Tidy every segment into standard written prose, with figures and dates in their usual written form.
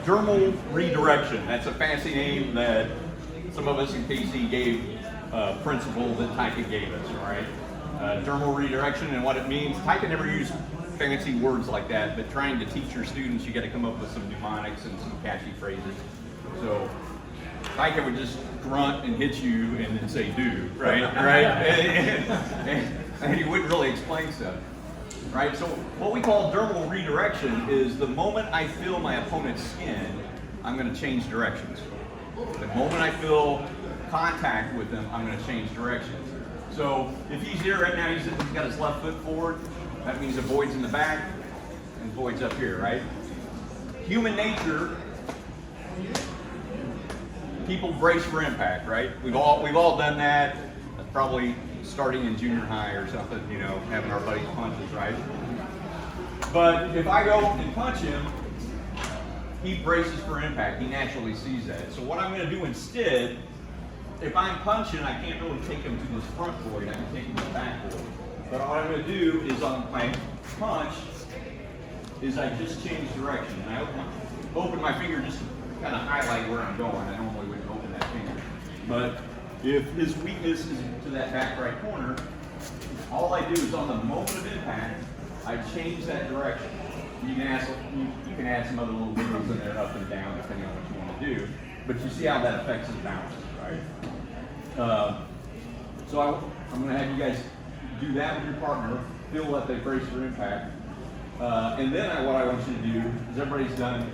Dermal Redirection. That's a fancy name that some of us in KC gave principle that Taika gave us, all right? Dermal Redirection and what it means. Taika never used fancy words like that, but trying to teach your students, you got to come up with some mnemonics and some catchy phrases. So Taika would just grunt and hit you and then say do, right? And he wouldn't really explain stuff. Right, so what we call dermal redirection is the moment I feel my opponent's skin, I'm going to change directions. The moment I feel contact with them, I'm going to change directions. So if he's here right now, he's got his left foot forward, that means the void's in the back and void's up here, right? Human nature, people brace for impact, right? We've all done that. That's probably starting in junior high or something, you know, having our buddies punches, right? But if I go and punch him, he braces for impact. He naturally sees that. So what I'm going to do instead, if I'm punching, I can't really take him to this front void. I can take him to the back void. But what I'm going to do is on my punch, is I just change direction. And I open my finger just to kind of highlight where I'm going. I normally wouldn't open that finger. But if his weakness is to that back right corner, all I do is on the moment of impact, I change that direction. You can add some other little wiggles in there, up and down, depending on what you want to do. But you see how that affects his balance, right? So I'm going to have you guys do that with your partner, feel that they brace for impact. And then what I want you to do is everybody's done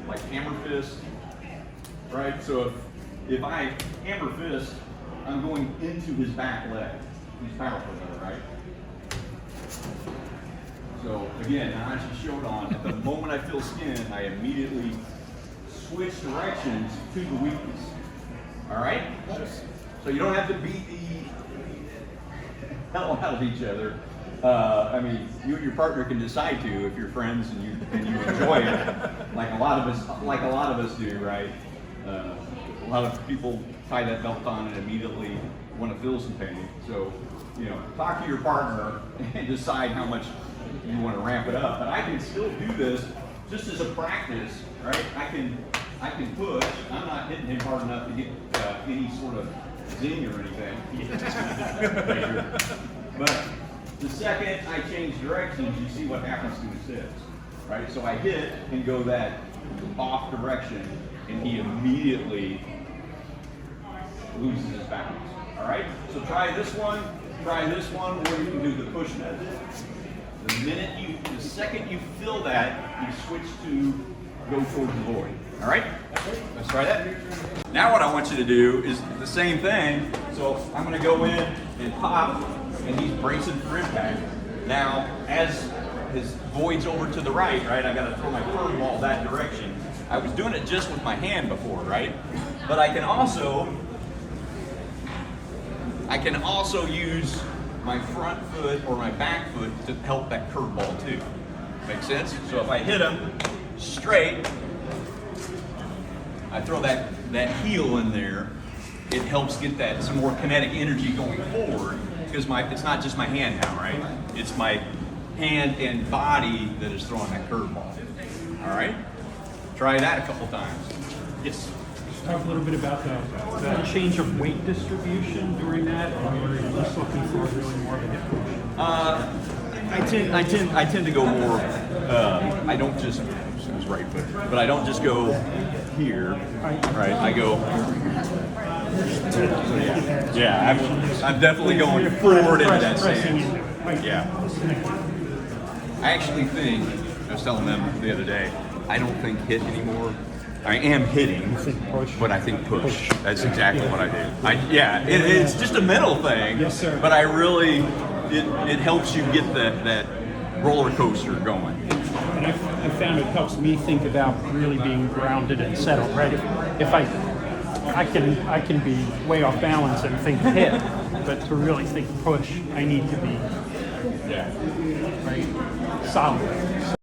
like hammer fist, right? So if I hammer fist, I'm going into his back leg. He's powerful there, right? So again, now I just showed on, at the moment I feel skin, I immediately switch directions to the weakness. All right? So you don't have to beat the hell out of each other. I mean, you and your partner can decide to if you're friends and you enjoy it, like a lot of us do, right? A lot of people tie that belt on and immediately want to feel some pain. So, you know, talk to your partner and decide how much you want to ramp it up. But I can still do this just as a practice, right? I can push. I'm not hitting him hard enough to get any sort of zing or anything. But the second I change directions, you see what happens to his hips, right? So I hit and go that off direction, and he immediately loses his balance. All right? So try this one, or you can do the push method. The second you feel that, you switch to go towards the void. All right? Let's try that. Now what I want you to do is the same thing. So I'm going to go in and pop, and he's bracing for impact. Now, as his void's over to the right, I got to throw my curveball that direction. I was doing it just with my hand before, right? But I can also use my front foot or my back foot to help that curveball too. Make sense? So if I hit him straight, I throw that heel in there. It helps get that some more kinetic energy going forward because it's not just my hand now, right? It's my hand and body that is throwing that curveball. All right? Try that a couple times. Yes. Talk a little bit about the change of weight distribution during that, or are you just looking for really more of a hip push? I tend to go more. I don't just right foot, but I don't just go here. Right, I go. Yeah, I'm definitely going forward into that stance. Yeah. I actually think I was telling them the other day. I don't think hit anymore. I am hitting, but I think push. That's exactly what I do. It's just a mental thing. Yes, sir. But I really, it helps you get that roller coaster going. And I found it helps me think about really being grounded and settled. Right? If I can be way off balance and think hit, but to really think push, I need to be solid.